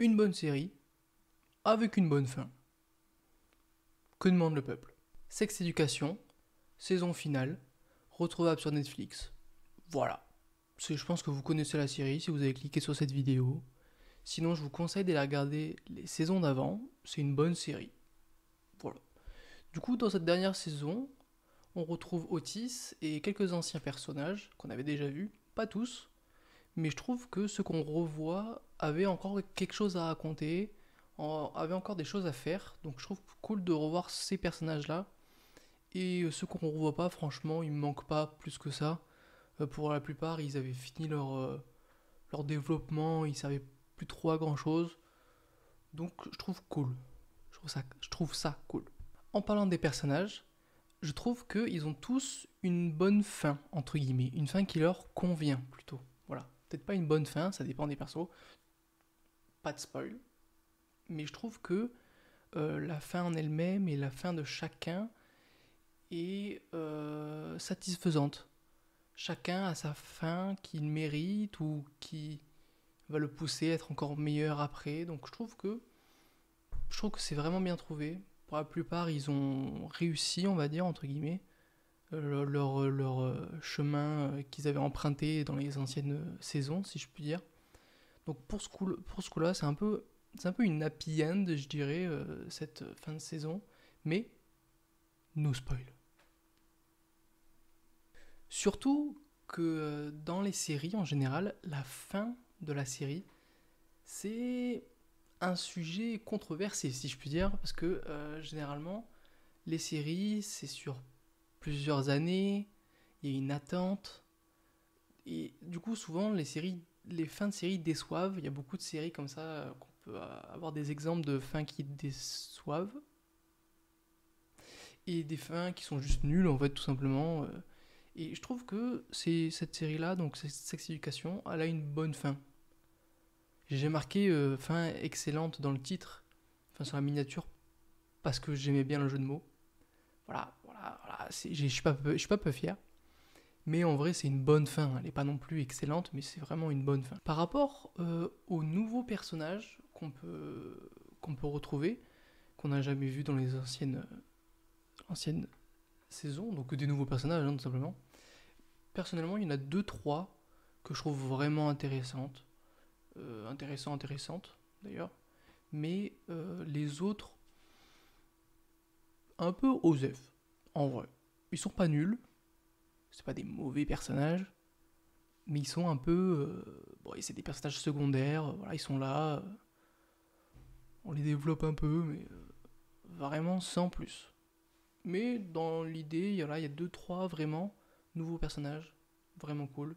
Une bonne série, avec une bonne fin. Que demande le peuple? Sex Education, saison finale, retrouvable sur Netflix. Voilà. Je pense que vous connaissez la série si vous avez cliqué sur cette vidéo. Sinon, je vous conseille d'aller regarder les saisons d'avant. C'est une bonne série. Voilà. Du coup, dans cette dernière saison, on retrouve Otis et quelques anciens personnages qu'on avait déjà vus. Pas tous, mais je trouve que ceux qu'on revoit avaient encore quelque chose à raconter, avaient encore des choses à faire. Donc je trouve cool de revoir ces personnages-là. Et ceux qu'on ne revoit pas, franchement, ils me manquent pas plus que ça. Pour la plupart, ils avaient fini leur développement, ils savaient plus trop à grand chose. Donc je trouve cool. Je trouve ça cool. En parlant des personnages, je trouve qu'ils ont tous une bonne fin, entre guillemets. Une fin qui leur convient plutôt. Voilà. Peut-être pas une bonne fin, ça dépend des persos. Pas de spoil. Mais je trouve que la fin en elle-même et la fin de chacun est satisfaisante. Chacun a sa fin qu'il mérite ou qui va le pousser à être encore meilleur après. Donc je trouve que c'est vraiment bien trouvé. Pour la plupart, ils ont réussi, on va dire, entre guillemets, leur chemin qu'ils avaient emprunté dans les anciennes saisons, si je puis dire. Donc pour ce coup-là, c'est un peu une happy end, je dirais, cette fin de saison. Mais, no spoil. Surtout que dans les séries, en général, la fin de la série, c'est un sujet controversé, si je puis dire, parce que généralement, les séries, c'est sur plusieurs années, il y a une attente, et du coup, souvent, les fins de séries déçoivent. Il y a beaucoup de séries comme ça qu'on peut avoir des exemples de fins qui déçoivent, et des fins qui sont juste nulles, en fait, tout simplement. Et je trouve que cette série-là, donc Sex Education, elle a une bonne fin. J'ai marqué fin excellente dans le titre, enfin sur la miniature, parce que j'aimais bien le jeu de mots. Voilà. Je suis pas peu fier. Mais en vrai, c'est une bonne fin. Elle n'est pas non plus excellente, mais c'est vraiment une bonne fin. Par rapport aux nouveaux personnages qu'on peut retrouver, qu'on n'a jamais vu dans les anciennes saisons, donc des nouveaux personnages, tout simplement. Personnellement, il y en a 2-3 que je trouve vraiment intéressantes. Intéressantes, d'ailleurs. Mais les autres, un peu osef, en vrai. Ils sont pas nuls, c'est pas des mauvais personnages, mais ils sont un peu... bon, c'est des personnages secondaires, voilà, ils sont là, on les développe un peu, mais vraiment sans plus. Mais dans l'idée, il y a 2-3 vraiment nouveaux personnages, vraiment cool,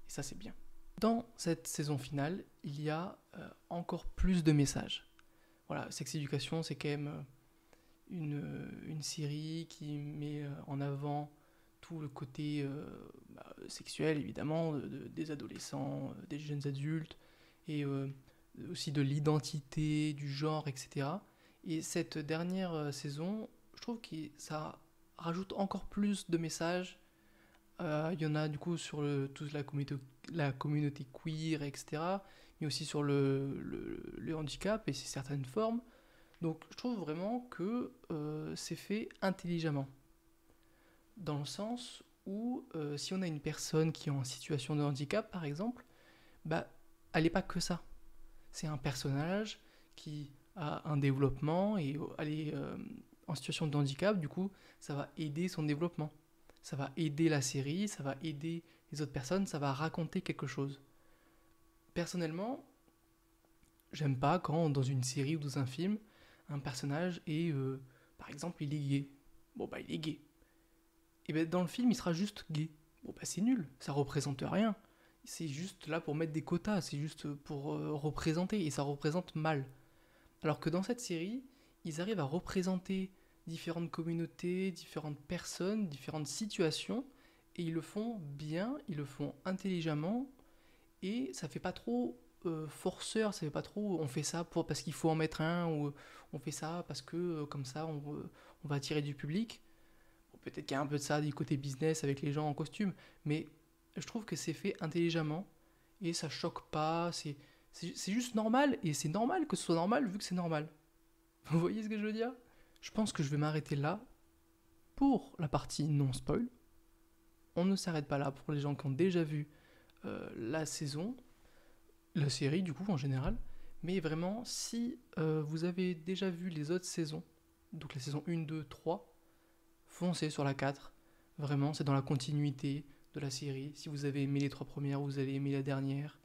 et ça c'est bien. Dans cette saison finale, il y a encore plus de messages. Voilà, Sex Education, c'est quand même une série qui met en avant tout le côté sexuel, évidemment, des adolescents, des jeunes adultes, et aussi de l'identité, du genre, etc. Et cette dernière saison, je trouve que ça rajoute encore plus de messages. Il y en a du coup sur toute la communauté queer, etc. Mais aussi sur le handicap et ses certaines formes. Donc je trouve vraiment que c'est fait intelligemment. Dans le sens où si on a une personne qui est en situation de handicap, par exemple, bah, elle n'est pas que ça. C'est un personnage qui a un développement et elle est en situation de handicap, du coup, ça va aider son développement. Ça va aider la série, ça va aider les autres personnes, ça va raconter quelque chose. Personnellement, j'aime pas quand dans une série ou dans un film, un personnage est, par exemple, il est gay. Bon bah il est gay. Et ben dans le film il sera juste gay. Bon bah c'est nul, ça représente rien. C'est juste là pour mettre des quotas, c'est juste pour représenter, et ça représente mal. Alors que dans cette série, ils arrivent à représenter différentes communautés, différentes personnes, différentes situations, et ils le font bien, ils le font intelligemment, et ça fait pas trop forceur, ça fait pas trop on fait ça parce qu'il faut en mettre un, ou on fait ça parce que comme ça on va attirer du public. Bon, peut-être qu'il y a un peu de ça du côté business avec les gens en costume, mais je trouve que c'est fait intelligemment et ça choque pas, C'est juste normal, et c'est normal que ce soit normal vu que c'est normal. Vous voyez ce que je veux dire? Je pense que je vais m'arrêter là pour la partie non-spoil. On ne s'arrête pas là pour les gens qui ont déjà vu la saison, la série du coup en général. Mais vraiment, si vous avez déjà vu les autres saisons, donc la saison 1, 2, 3, foncez sur la 4. Vraiment, c'est dans la continuité de la série. Si vous avez aimé les 3 premières, vous allez aimer la dernière.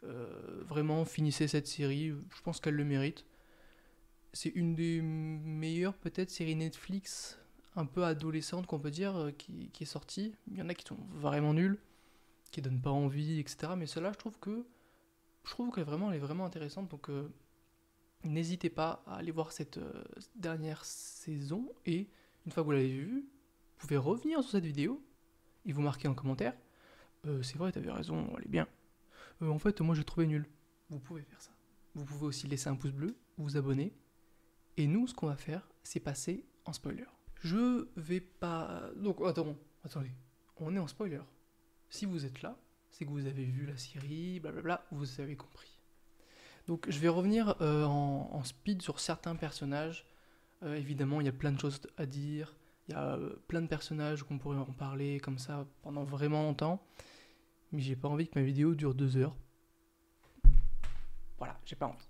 Vraiment, finissez cette série, je pense qu'elle le mérite. C'est une des meilleures peut-être séries Netflix un peu adolescente qu'on peut dire qui est sortie. Il y en a qui sont vraiment nuls, qui donnent pas envie, etc. Mais celle-là, je trouve qu'elle est vraiment intéressante. Donc n'hésitez pas à aller voir cette dernière saison. Et une fois que vous l'avez vue, vous pouvez revenir sur cette vidéo et vous marquer en commentaire. C'est vrai, t'avais raison, elle est bien. En fait, moi j'ai trouvé nul. Vous pouvez faire ça. Vous pouvez aussi laisser un pouce bleu, vous abonner. Et nous, ce qu'on va faire, c'est passer en spoiler. Je vais pas... Donc, attendez. On est en spoiler. Si vous êtes là, c'est que vous avez vu la série, blablabla, vous avez compris. Donc, je vais revenir en speed sur certains personnages. Évidemment, il y a plein de choses à dire. Il y a plein de personnages qu'on pourrait en parler comme ça pendant vraiment longtemps. Mais j'ai pas envie que ma vidéo dure 2 heures. Voilà, j'ai pas envie.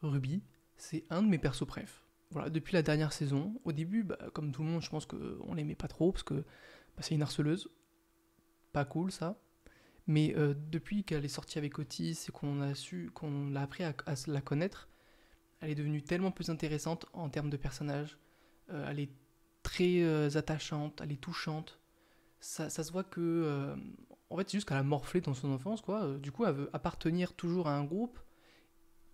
Ruby, c'est un de mes persos préf. Voilà, depuis la dernière saison, au début, comme tout le monde, je pense qu'on l'aimait pas trop parce que c'est une harceleuse. Pas cool ça. Mais depuis qu'elle est sortie avec Otis et qu'on l'a appris à la connaître, elle est devenue tellement plus intéressante en termes de personnage. Elle est très attachante, elle est touchante. Ça se voit que. En fait, c'est juste qu'elle a morflé dans son enfance, quoi. Du coup, elle veut appartenir toujours à un groupe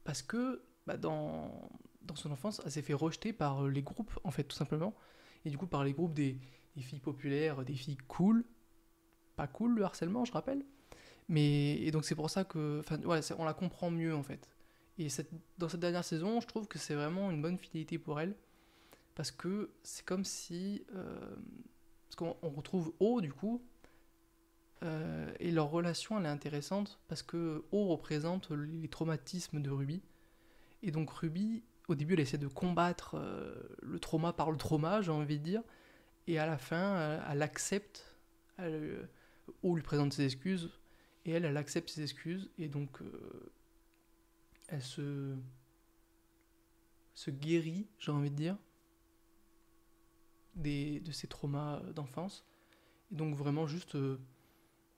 parce que dans son enfance, elle s'est fait rejeter par les groupes, en fait, tout simplement. Et du coup, par les groupes des filles populaires, des filles cool. Pas cool le harcèlement, je rappelle. Et donc, c'est pour ça que. Enfin, ouais, on la comprend mieux, en fait. Et dans cette dernière saison, je trouve que c'est vraiment une bonne fidélité pour elle. Parce que c'est comme si. Parce qu'on retrouve O, du coup. Et leur relation, elle est intéressante. Parce que O représente les traumatismes de Ruby. Et donc Ruby, au début, elle essaie de combattre le trauma par le trauma, j'ai envie de dire. Et à la fin, elle accepte. O lui présente ses excuses. Et elle accepte ses excuses. Et donc, elle se guérit, j'ai envie de dire, de ses traumas d'enfance. Et donc, vraiment, juste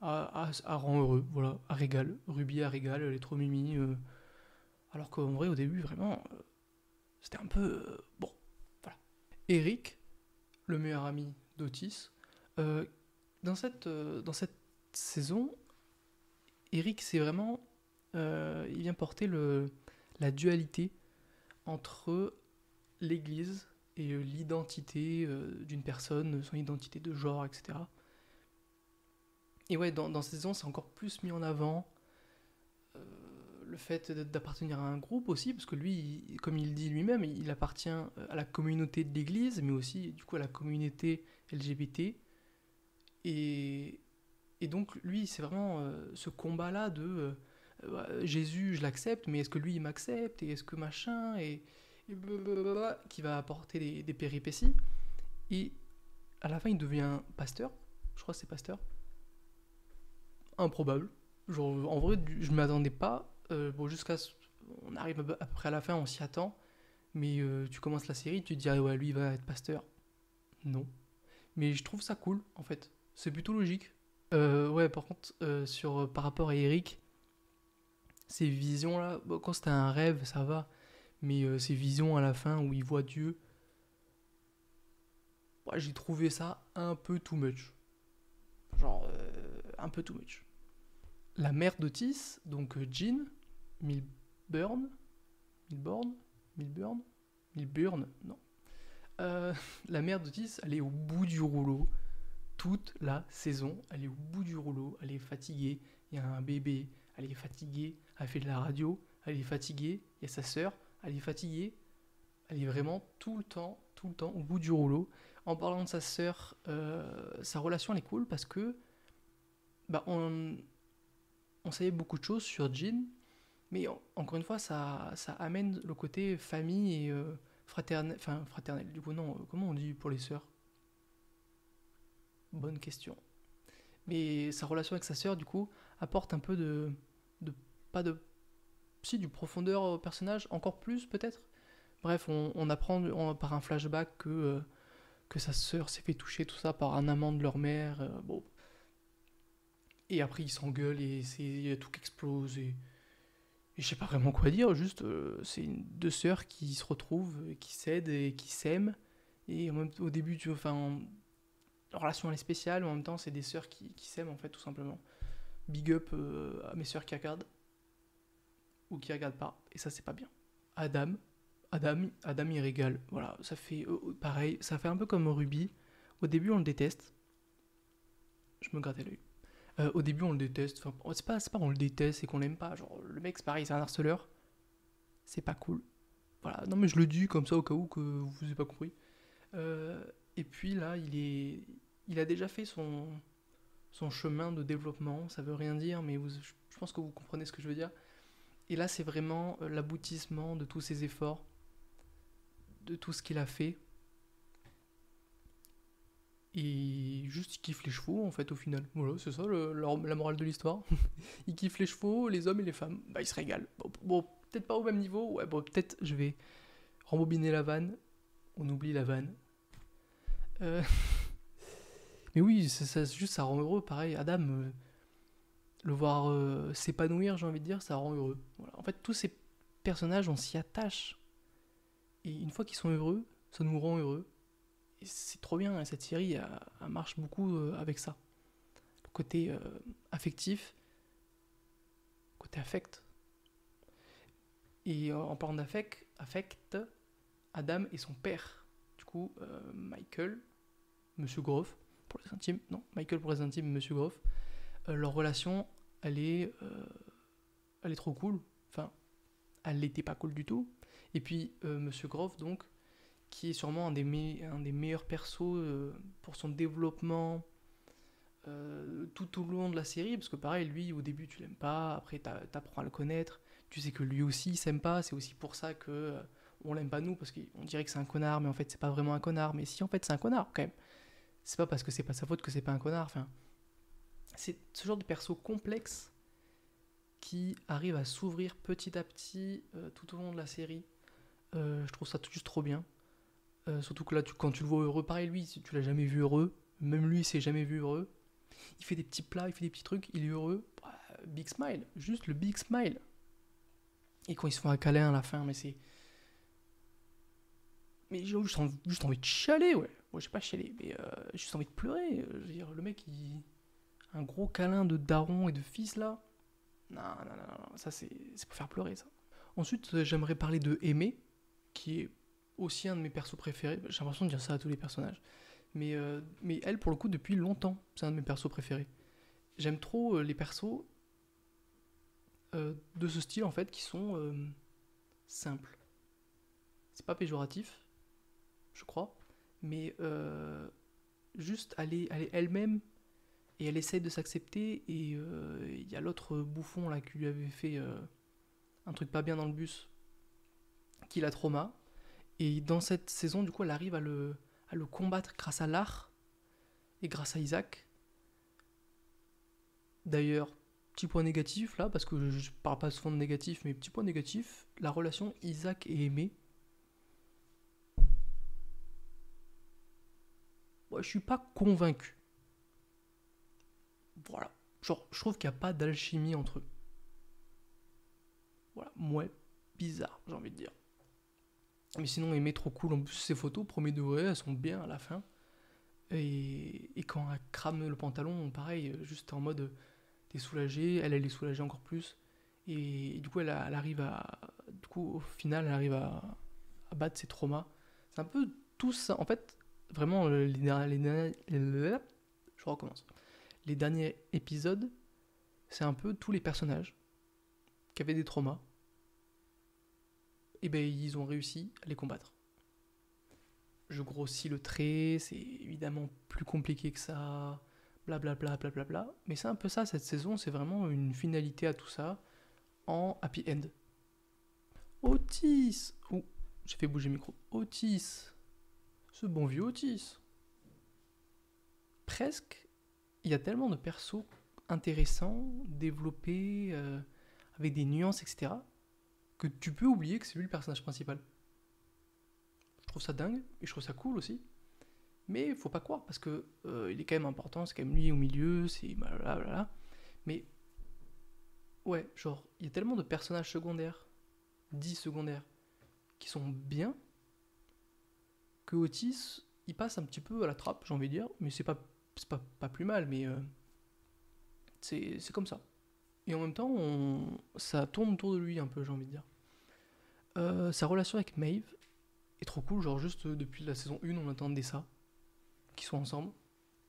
à rend heureux. Voilà, à régal. Ruby à régal, elle est trop mimi. Alors qu'en vrai, au début, vraiment, c'était un peu... bon, voilà. Eric, le meilleur ami d'Otis, dans cette saison, Eric, c'est vraiment... il vient porter la dualité entre l'église et l'identité d'une personne, son identité de genre, etc. Et ouais, dans cette saison, c'est encore plus mis en avant le fait d'appartenir à un groupe aussi, parce que lui, comme il dit lui-même, il appartient à la communauté de l'église, mais aussi du coup à la communauté LGBT. Et donc lui, c'est vraiment ce combat-là de Jésus, je l'accepte, mais est-ce que lui, il m'accepte, et est-ce que machin, et blablabla, qui va apporter des péripéties. Et à la fin, il devient pasteur, je crois que c'est pasteur. Improbable. Genre, en vrai, je m'attendais pas. Bon, on arrive à peu près à la fin, on s'y attend. Mais tu commences la série, tu te dis, ah ouais, lui, il va être pasteur. Non. Mais je trouve ça cool, en fait. C'est plutôt logique. Ouais, par contre, par rapport à Eric, ces visions-là, bon, quand c'était un rêve, ça va. Mais ces visions à la fin où il voit Dieu, ouais, j'ai trouvé ça un peu too much. Genre, un peu too much. La mère d'Otis, donc Jean Milburn, non. La mère d'Otis, elle est au bout du rouleau. Toute la saison, elle est au bout du rouleau. Elle est fatiguée. Il y a un bébé. Elle est fatiguée. Elle fait de la radio. Elle est fatiguée. Il y a sa sœur. Elle est fatiguée. Elle est vraiment tout le temps au bout du rouleau. En parlant de sa sœur, sa relation elle est cool parce que on savait beaucoup de choses sur Jin, mais encore une fois, ça amène le côté famille et fraternel. Enfin, fraternel, du coup, non, comment on dit pour les sœurs? Bonne question. Mais sa relation avec sa sœur, du coup, apporte un peu de pas de, si, du profondeur au personnage, encore plus peut-être. Bref, on apprend par un flashback que sa sœur s'est fait toucher, tout ça, par un amant de leur mère. Bon. Et après, ils s'engueulent et il y a tout qui explose. Et je sais pas vraiment quoi dire, juste, c'est deux sœurs qui se retrouvent, qui s'aident et qui s'aiment. Et au début, enfin, leur relation elle est spéciale, mais en même temps, c'est des sœurs qui s'aiment, en fait, tout simplement. Big up à mes sœurs qui regardent, ou qui regardent pas, et ça, c'est pas bien. Adam, Adam, il régale. Voilà, ça fait pareil, ça fait un peu comme Ruby. Au début, on le déteste. Je me grattais l'œil. Au début, on le déteste. Enfin, c'est pas on le déteste, c'est qu'on l'aime pas. Genre, le mec, c'est pareil, c'est un harceleur. C'est pas cool. Voilà, non, mais je le dis comme ça au cas où que vous n'avez pas compris. Euh, et puis là, il a déjà fait son chemin de développement. Ça veut rien dire, mais je pense que vous comprenez ce que je veux dire. Et là, c'est vraiment l'aboutissement de tous ses efforts, de tout ce qu'il a fait. Et juste, il kiffe les chevaux, en fait, au final. Voilà, c'est ça la morale de l'histoire. Il kiffe les chevaux, les hommes et les femmes. Bah, il se régale. Bon, peut-être pas au même niveau. Ouais, bon, peut-être je vais rembobiner la vanne. On oublie la vanne. Euh, mais oui, juste, ça rend heureux. Pareil, Adam, le voir s'épanouir, j'ai envie de dire, ça rend heureux. Voilà. En fait, tous ces personnages, on s'y attache. Et une fois qu'ils sont heureux, ça nous rend heureux. Et c'est trop bien, hein, cette série, elle marche beaucoup avec ça. Le côté affectif, côté affect. Et en parlant affect, Adam et son père. Du coup, Michael, Monsieur Groff, pour les intimes, non, Michael pour les intimes, Monsieur Groff, leur relation, elle est trop cool. Enfin, elle n'était pas cool du tout. Et puis, Monsieur Groff, donc, qui est sûrement un des meilleurs persos pour son développement tout au long de la série, parce que pareil, lui, au début, tu l'aimes pas, après, t'apprends à le connaître, tu sais que lui aussi, il s'aime pas, c'est aussi pour ça que on l'aime pas nous, parce qu'on dirait que c'est un connard, mais en fait, c'est pas vraiment un connard, mais si, en fait, c'est un connard, quand même. C'est pas parce que c'est pas sa faute que c'est pas un connard, enfin, c'est ce genre de perso complexe qui arrive à s'ouvrir petit à petit tout au long de la série. Je trouve ça juste trop bien. Surtout que là, quand tu le vois heureux, pareil, lui, si tu l'as jamais vu heureux, même lui, il s'est jamais vu heureux. Il fait des petits plats, il fait des petits trucs, il est heureux. Bah, big smile, juste le big smile. Et quand ils se font un câlin à la fin, mais c'est. Mais j'ai juste envie de chialer, ouais. Moi, j'ai pas chialé, mais j'ai juste envie de pleurer. Je veux dire, le mec, un gros câlin de daron et de fils là. Non, non, non, non, ça c'est pour faire pleurer ça. Ensuite, j'aimerais parler de Aimé, qui est aussi un de mes persos préférés. J'ai l'impression de dire ça à tous les personnages. Mais elle, pour le coup, depuis longtemps, c'est un de mes persos préférés. J'aime trop les persos de ce style, en fait, qui sont simples. C'est pas péjoratif, je crois, mais juste elle est elle-même et elle essaie de s'accepter. Et il y a l'autre bouffon là qui lui avait fait un truc pas bien dans le bus, qui la trauma. Et dans cette saison, du coup, elle arrive à le combattre grâce à l'art et grâce à Isaac. D'ailleurs, petit point négatif là, parce que je parle pas souvent de négatif, mais petit point négatif, la relation Isaac et Aimé. Ouais, je suis pas convaincu. Voilà. Genre, je trouve qu'il n'y a pas d'alchimie entre eux. Voilà, ouais, bizarre, j'ai envie de dire. Mais sinon, Aimé trop cool. En plus, ses photos, premier degré, elles sont bien à la fin. Et quand elle crame le pantalon, pareil, juste en mode t'es soulagé, elle est soulagée encore plus. Et du coup, elle arrive à. Du coup, au final, elle arrive à battre ses traumas. C'est un peu tout ça. En fait, vraiment, je recommence. Les derniers épisodes, c'est un peu tous les personnages qui avaient des traumas. Et ben, ils ont réussi à les combattre. Je grossis le trait, c'est évidemment plus compliqué que ça. blablabla, blablabla. Mais c'est un peu ça, cette saison, c'est vraiment une finalité à tout ça, en happy end. Otis! Ouh, j'ai fait bouger le micro. Otis! Ce bon vieux Otis! Presque, il y a tellement de persos intéressants, développés, avec des nuances, etc., que tu peux oublier que c'est lui le personnage principal. Je trouve ça dingue, et je trouve ça cool aussi. Mais faut pas croire, parce que il est quand même important, c'est quand même lui au milieu, c'est blablabla. Mais, ouais, genre, il y a tellement de personnages secondaires, dits secondaires, qui sont bien, que Otis, il passe un petit peu à la trappe, j'ai envie de dire, mais c'est pas plus mal, mais c'est comme ça. Et en même temps, ça tourne autour de lui un peu, j'ai envie de dire. Sa relation avec Maeve est trop cool, genre juste depuis la saison 1, on attendait ça, qu'ils soient ensemble.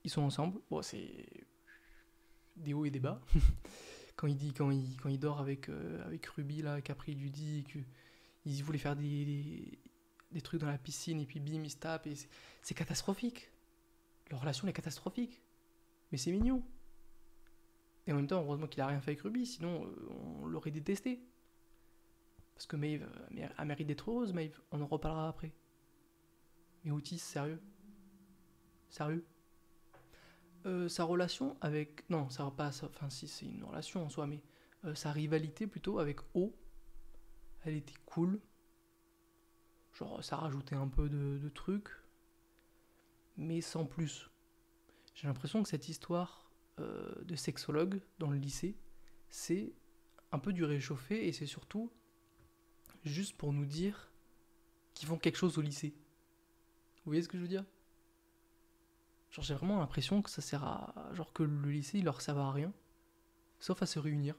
Ils sont ensemble, bon, c'est des hauts et des bas. Quand il dort avec Ruby, là, qu'après il lui dit qu'il voulait faire des trucs dans la piscine, et puis bim, il se tape, et c'est catastrophique. Leur relation est catastrophique. Mais c'est mignon. Et en même temps, heureusement qu'il a rien fait avec Ruby, sinon on l'aurait détesté. Parce que Maeve a mérite d'être heureuse, Maeve. On en reparlera après. Mais Otis, sérieux. Sérieux. Sa relation avec... Non, ça va pas... Enfin, si, c'est une relation en soi, mais sa rivalité plutôt avec O, elle était cool. Genre, ça rajoutait un peu de trucs. Mais sans plus. J'ai l'impression que cette histoire de sexologue dans le lycée, c'est un peu du réchauffé, et c'est surtout juste pour nous dire qu'ils font quelque chose au lycée. Vous voyez ce que je veux dire? Genre, j'ai vraiment l'impression que ça sert à... Genre que le lycée, il leur sert à rien, sauf à se réunir.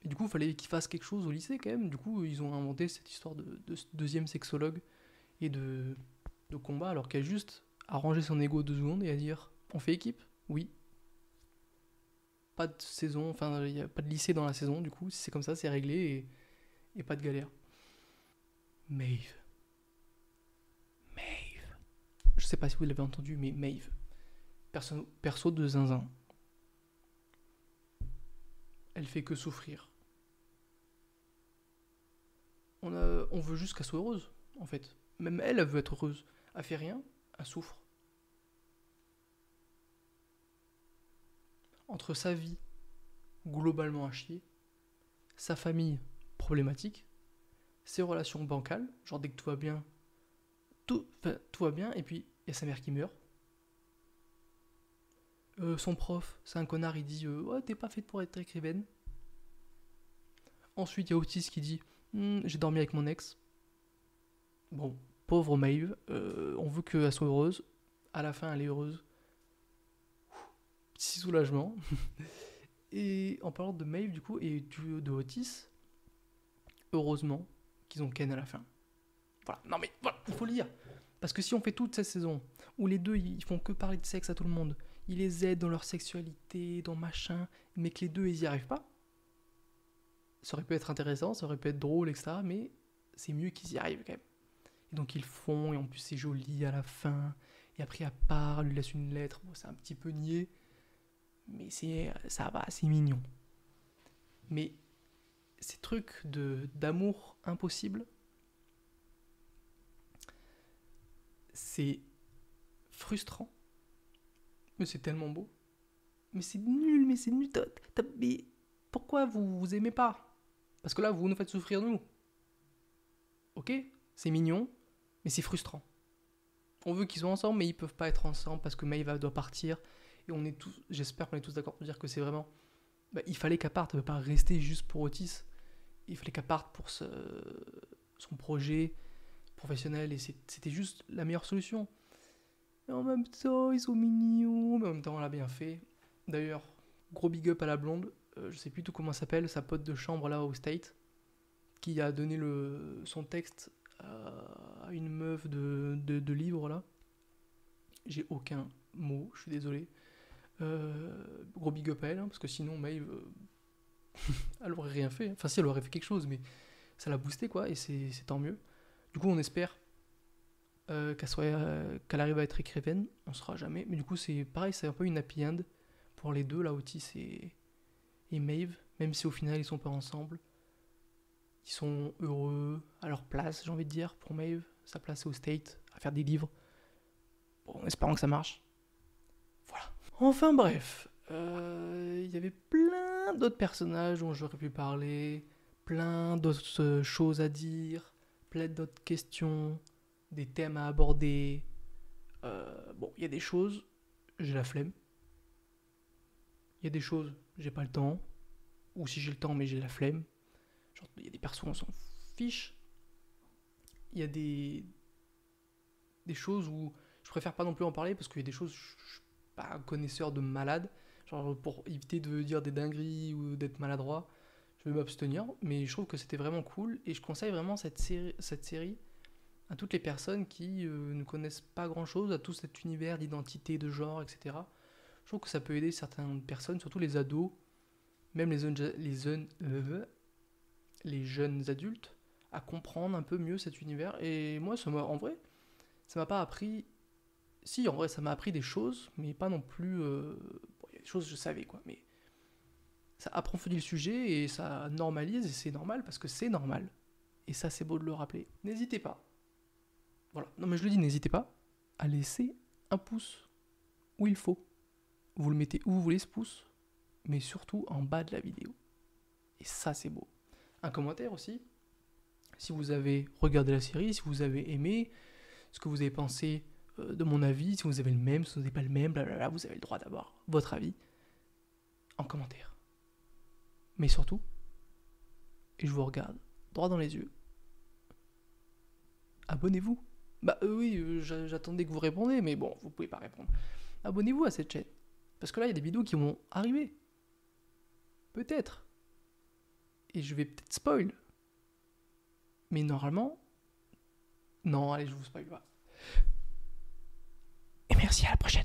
Et du coup, il fallait qu'ils fassent quelque chose au lycée quand même. Du coup, ils ont inventé cette histoire de deuxième sexologue et de combat, alors qu'elle a juste à ranger son ego 2 secondes et à dire on fait équipe? Oui. Pas de saison, enfin, il n'y a pas de lycée dans la saison, du coup, si c'est comme ça, c'est réglé, et pas de galère. Maeve. Maeve. Je sais pas si vous l'avez entendu, mais Maeve. Perso de zinzin. Elle fait que souffrir. On veut juste qu'elle soit heureuse, en fait. Même elle veut être heureuse. Elle fait rien, elle souffre. Entre sa vie, globalement à chier, sa famille, problématique, ses relations bancales, genre dès que tout va bien, tout va bien, et puis il y a sa mère qui meurt. Son prof, c'est un connard, il dit ouais, t'es pas faite pour être écrivaine. Ensuite, il y a Otis qui dit j'ai dormi avec mon ex. Bon, pauvre Maeve, on veut qu'elle soit heureuse. À la fin, elle est heureuse. Petit soulagement. Et en parlant de Maeve, du coup, et de Otis, heureusement qu'ils ont Ken à la fin. Voilà, non mais voilà, il faut le dire. Parce que si on fait toute cette saison où les deux ils font que parler de sexe à tout le monde, ils les aident dans leur sexualité, dans machin, mais que les deux ils y arrivent pas, ça aurait pu être intéressant, ça aurait pu être drôle, etc. Mais c'est mieux qu'ils y arrivent quand même. Et donc ils le font, et en plus c'est joli à la fin. Et après elle part, elle lui laisse une lettre. Bon, c'est un petit peu niais, mais ça va, c'est mignon. Mais ces trucs d'amour impossible, c'est frustrant, mais c'est tellement beau. Mais c'est nul, mais c'est nul. Mais pourquoi vous aimez pas? Parce que là, vous nous faites souffrir, nous. Ok, c'est mignon, mais c'est frustrant. On veut qu'ils soient ensemble, mais ils peuvent pas être ensemble parce que Maëva doit partir. Et on est tous, j'espère qu'on est tous d'accord pour dire que c'est vraiment... Bah, il fallait qu'elle parte, elle ne peut pas rester juste pour Otis. Il fallait qu'elle parte pour son projet professionnel, et c'était juste la meilleure solution. Et en même temps, ils sont mignons, mais en même temps, on l'a bien fait. D'ailleurs, gros big up à la blonde, je sais plus tout comment elle s'appelle, sa pote de chambre là au State, qui a donné son texte à une meuf de livre là. J'ai aucun mot, je suis désolé. Gros big up à elle, hein, parce que sinon Maeve, elle aurait rien fait. Enfin si, elle aurait fait quelque chose, mais ça l'a boosté quoi, et c'est tant mieux. Du coup on espère qu'elle arrive à être écrivaine, on ne saura jamais. Mais du coup, c'est pareil, c'est un peu une happy end pour les deux, là, Otis et Maeve, même si au final ils sont pas ensemble. Ils sont heureux à leur place, j'ai envie de dire, pour Maeve. Sa place est au State, à faire des livres. Bon, en espérant que ça marche. Voilà. Enfin bref, il y avait plein d'autres personnages dont j'aurais pu parler, plein d'autres choses à dire, plein d'autres questions, des thèmes à aborder. Bon, il y a des choses, j'ai la flemme. Il y a des choses, j'ai pas le temps. Ou si j'ai le temps, mais j'ai la flemme. Genre, il y a des persos, on s'en fiche. Il y a des choses où je préfère pas non plus en parler parce qu'il y a des choses, je suis pas un connaisseur de malade. Genre, pour éviter de dire des dingueries ou d'être maladroit, je vais m'abstenir. Mais je trouve que c'était vraiment cool et je conseille vraiment cette série à toutes les personnes qui ne connaissent pas grand chose, à tout cet univers d'identité, de genre, etc. Je trouve que ça peut aider certaines personnes, surtout les ados, même les jeunes adultes, à comprendre un peu mieux cet univers. Et moi, en vrai, ça m'a pas appris. Si, en vrai, ça m'a appris des choses, mais pas non plus. Bon, il y a des choses que je savais, quoi. Mais ça approfondit le sujet et ça normalise, et c'est normal parce que c'est normal. Et ça, c'est beau de le rappeler. N'hésitez pas. Voilà. Non, mais je le dis, n'hésitez pas à laisser un pouce où il faut. Vous le mettez où vous voulez, ce pouce, mais surtout en bas de la vidéo. Et ça, c'est beau. Un commentaire aussi. Si vous avez regardé la série, si vous avez aimé, ce que vous avez pensé de mon avis, si vous avez le même, si vous n'avez pas le même, blablabla, vous avez le droit d'avoir votre avis en commentaire. Mais surtout, et je vous regarde droit dans les yeux, abonnez-vous. Bah oui, j'attendais que vous répondiez, mais bon, vous pouvez pas répondre. Abonnez-vous à cette chaîne. Parce que là, il y a des vidéos qui vont arriver. Peut-être. Et je vais peut-être spoil. Mais normalement... Non, allez, je vous spoil pas. Et merci, à la prochaine.